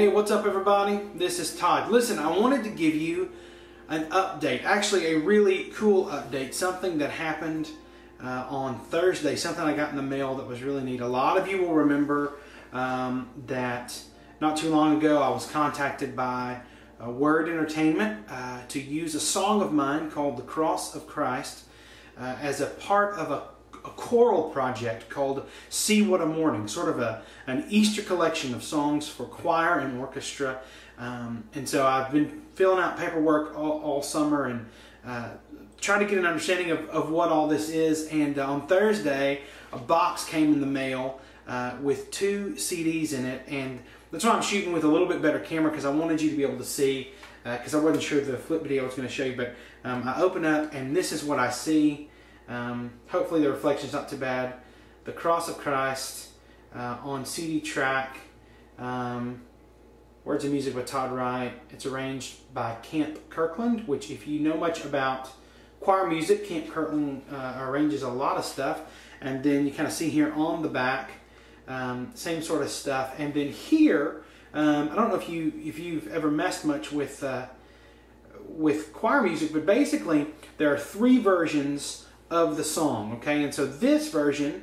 Hey, what's up everybody? This is Todd. Listen, I wanted to give you an update, actually a really cool update, something that happened on Thursday, something I got in the mail that was really neat. A lot of you will remember that not too long ago I was contacted by Word Entertainment to use a song of mine called The Cross of Christ as a part of a choral project called See What a Morning, sort of an Easter collection of songs for choir and orchestra. And so I've been filling out paperwork all summer and trying to get an understanding of what all this is. And on Thursday, a box came in the mail with 2 CDs in it. And that's why I'm shooting with a little bit better camera, because I wanted you to be able to see, because I wasn't sure the flip video I was going to show you. But I open up and this is what I see. Hopefully the reflection's not too bad. The Cross of Christ on CD track. Words and music by Todd Wright. It's arranged by Camp Kirkland, which if you know much about choir music, Camp Kirkland arranges a lot of stuff. And then you kind of see here on the back, same sort of stuff. And then here, I don't know if you've ever messed much with choir music, but basically there are 3 versions of the song, okay? And so this version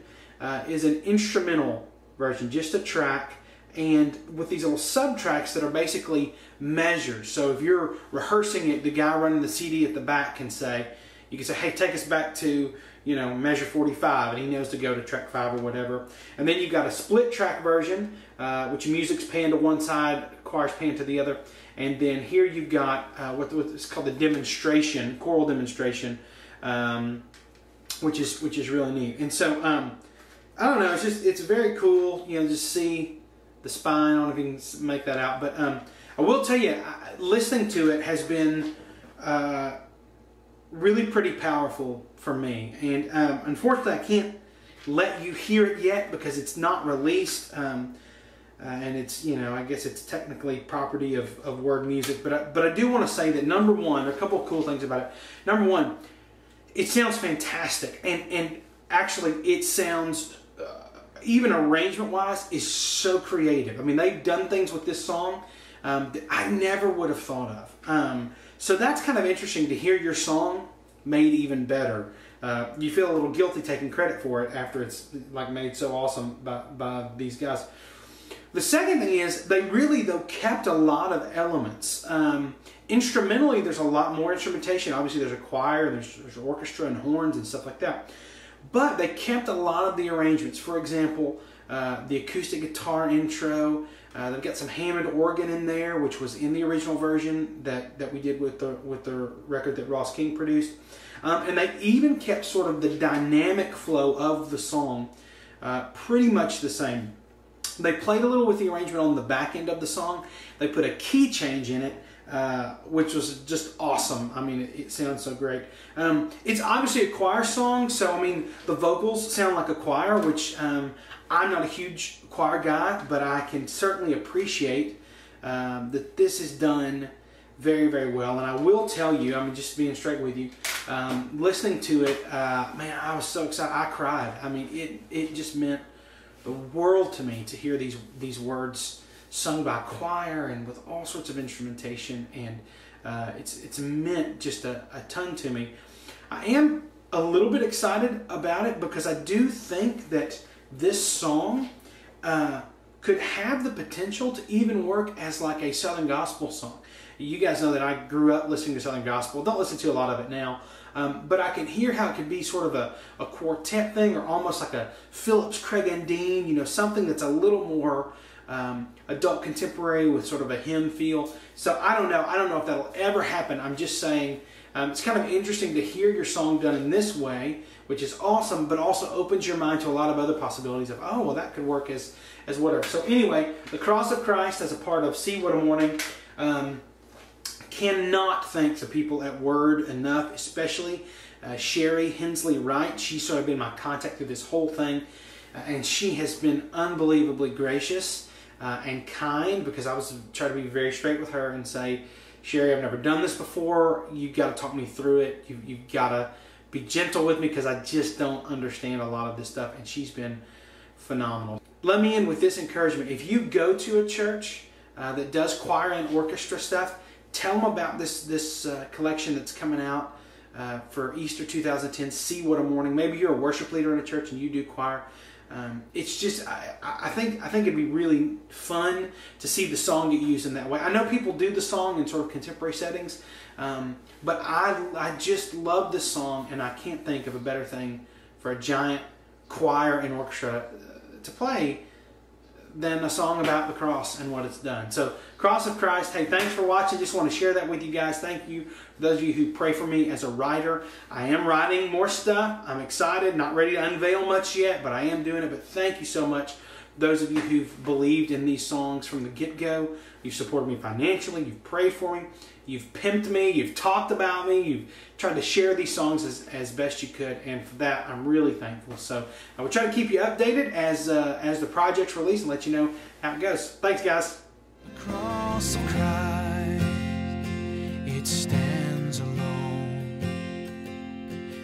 is an instrumental version, just a track, and with these little sub-tracks that are basically measures. So if you're rehearsing it, the guy running the CD at the back can say, you can say, hey, take us back to, you know, measure 45, and he knows to go to track 5 or whatever. And then you've got a split track version, which music's panned to one side, choir's panned to the other. And then here you've got what's called the demonstration, choral demonstration, which is really neat. And so I don't know, it's very cool, you know, just see the spine. I don't know if you can make that out, but I will tell you, listening to it has been really pretty powerful for me. And unfortunately I can't let you hear it yet because it's not released, and it's, you know, I guess it's technically property of Word Music, but I do want to say that number one, there are a couple of cool things about it. Number one, it sounds fantastic, and actually it sounds, even arrangement-wise, is so creative. I mean, they've done things with this song that I never would have thought of. So that's kind of interesting to hear your song made even better. You feel a little guilty taking credit for it after it's like made so awesome by these guys. The second thing is they really, though, kept a lot of elements. Instrumentally, there's a lot more instrumentation. Obviously, there's a choir, there's orchestra and horns and stuff like that. But they kept a lot of the arrangements. For example, the acoustic guitar intro. They've got some Hammond organ in there, which was in the original version that we did with the record that Ross King produced. And they even kept sort of the dynamic flow of the song pretty much the same. They played a little with the arrangement on the back end of the song. They put a key change in it, which was just awesome. I mean, it sounds so great. It's obviously a choir song, so I mean, the vocals sound like a choir, which I'm not a huge choir guy, but I can certainly appreciate that this is done very, very well. And I will tell you, I mean, just being straight with you, listening to it, man, I was so excited. I cried. I mean, it just meant the world to me to hear these words sung by choir and with all sorts of instrumentation, and it's meant just a ton to me. I am a little bit excited about it because I do think that this song could have the potential to even work as like a Southern gospel song. You guys know that I grew up listening to Southern gospel. Don't listen to a lot of it now, but I can hear how it could be sort of a quartet thing, or almost like a Phillips, Craig and Dean, you know, something that's a little more adult contemporary with sort of a hymn feel. So I don't know if that'll ever happen. I'm just saying it's kind of interesting to hear your song done in this way, which is awesome, but also opens your mind to a lot of other possibilities of, oh, well, that could work as whatever. So anyway, The Cross of Christ as a part of See What a Morning. Cannot thank the people at Word enough, especially Sherry Hensley Wright. She's sort of been my contact through this whole thing, and she has been unbelievably gracious and kind, because I was trying to be very straight with her and say, Sherry, I've never done this before. You've got to talk me through it. You've got to be gentle with me because I just don't understand a lot of this stuff, and she's been phenomenal. Let me end with this encouragement. If you go to a church that does choir and orchestra stuff. Tell them about this collection that's coming out for Easter 2010. See What a Morning. Maybe you're a worship leader in a church and you do choir. It's just I think it'd be really fun to see the song get used in that way. I know people do the song in sort of contemporary settings, but I just love this song, and I can't think of a better thing for a giant choir and orchestra to play than a song about the cross and what it's done. So, Cross of Christ, hey, thanks for watching. Just want to share that with you guys. Thank you for those of you who pray for me as a writer. I am writing more stuff. I'm excited, not ready to unveil much yet, but I am doing it. But thank you so much, those of you who've believed in these songs from the get-go. You've supported me financially. You've prayed for me. You've pimped me. You've talked about me. You've tried to share these songs as best you could, and for that, I'm really thankful. So I will try to keep you updated as the project's released and let you know how it goes. Thanks, guys. The cross of Christ, it stands alone,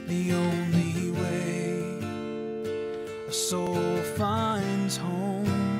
the only way a soul finds home.